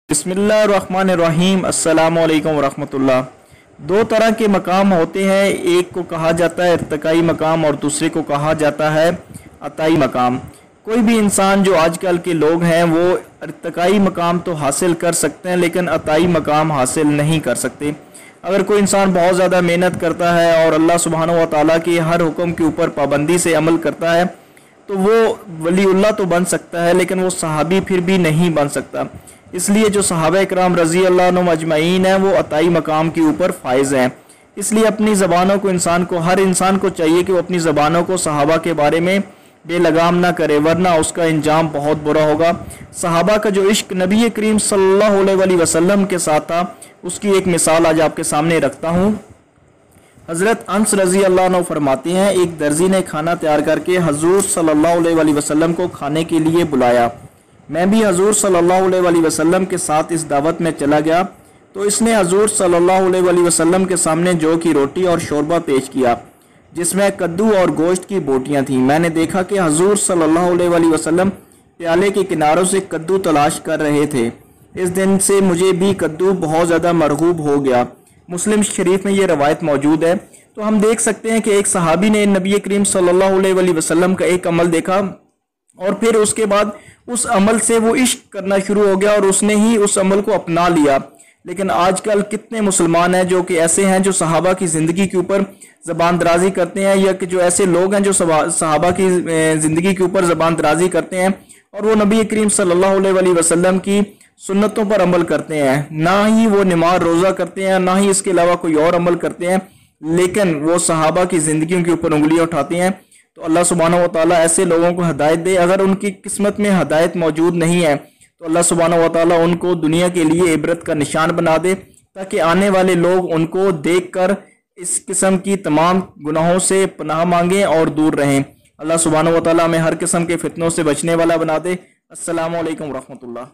बिस्मिल्लाहिर्रहमानिर्रहीम। अस्सलामु अलैकुम वरहमतुल्लाह। दो तरह के मकाम होते हैं, एक को कहा जाता है इर्तिकाई मकाम और दूसरे को कहा जाता है अताई मकाम। कोई भी इंसान जो आजकल के लोग हैं वो इर्तिकाई मकाम तो हासिल कर सकते हैं लेकिन अताई मकाम हासिल नहीं कर सकते। अगर कोई इंसान बहुत ज़्यादा मेहनत करता है और अल्लाह सुब्हानहू व तआला के हर हुक्म के ऊपर पाबंदी से अमल करता है तो वो वलीउल्लाह तो बन सकता है लेकिन वो सहाबी फिर भी नहीं बन सकता। इसलिए जो सहाबा इकराम रज़ी अल्लाह अन्हुम अजमईन हैं वो अताई मकाम के ऊपर फाइज हैं। इसलिए अपनी ज़बानों को हर इंसान को चाहिए कि वो अपनी ज़बानों को सहाबा के बारे में बेलगाम ना करे, वरना उसका अंजाम बहुत बुरा होगा। सहाबा का जो इश्क नबी करीम सल्लल्लाहु अलैहि वसल्लम के साथ था उसकी एक मिसाल आज आपके सामने रखता हूँ। हज़रत अनस रज़ी अल्लाह अन्हु फरमाते हैं, एक दर्जी ने खाना तैयार करके हजूर सल्लल्लाहु अलैहि वसल्लम को खाने के लिए बुलाया। मैं भी हजूर सल्लल्लाहु अलैहि वसल्लम के साथ इस दावत में चला गया तो इसने हजूर सल्लल्लाहु अलैहि वसल्लम के सामने जौ की रोटी और शोरबा पेश किया जिसमें कद्दू और गोश्त की बोटियां थीं। मैंने देखा कि हजूर सल्लल्लाहु अलैहि वसल्लम प्याले के किनारों से कद्दू तलाश कर रहे थे। इस दिन से मुझे भी कद्दू बहुत ज़्यादा मरगूब हो गया। मुस्लिम शरीफ में ये रवायत मौजूद है। तो हम देख सकते हैं कि एक सहाबी ने नबी करीम सल्लल्लाहु अलैहि वसल्लम का एक अमल देखा और फिर उसके बाद उस अमल से वो इश्क करना शुरू हो गया और उसने ही उस अमल को अपना लिया। लेकिन आजकल कितने मुसलमान हैं जो कि ऐसे हैं जो सहाबा की ज़िंदगी के ऊपर ज़बान दराजी करते हैं, या कि जो ऐसे लोग हैं जो सहाबा की ज़िंदगी के ऊपर ज़बान दराजी करते हैं और वो नबी करीम सल्लल्लाहु अलैहि वसल्लम की सुन्नतों पर अमल करते हैं। ना ही वो नमाज रोज़ा करते हैं, ना ही इसके अलावा कोई और अमल करते हैं, लेकिन वो सहाबा की ज़िंदगियों के ऊपर उंगलियां उठाते हैं। तो अल्लाह सुब्हानहू व तआला ऐसे लोगों को हदायत दे। अगर उनकी किस्मत में हदायत मौजूद नहीं है तो अल्लाह सुब्हानहू व तआला उनको दुनिया के लिए इबरत का निशान बना दे, ताकि आने वाले लोग उनको देखकर इस किस्म की तमाम गुनाहों से पनाह मांगें और दूर रहें। अल्लाह सुब्हानहू व तआला हमें हर किस्म के फितनों से बचने वाला बना दे। अस्सलामु अलैकुम रहमतुल्लाह।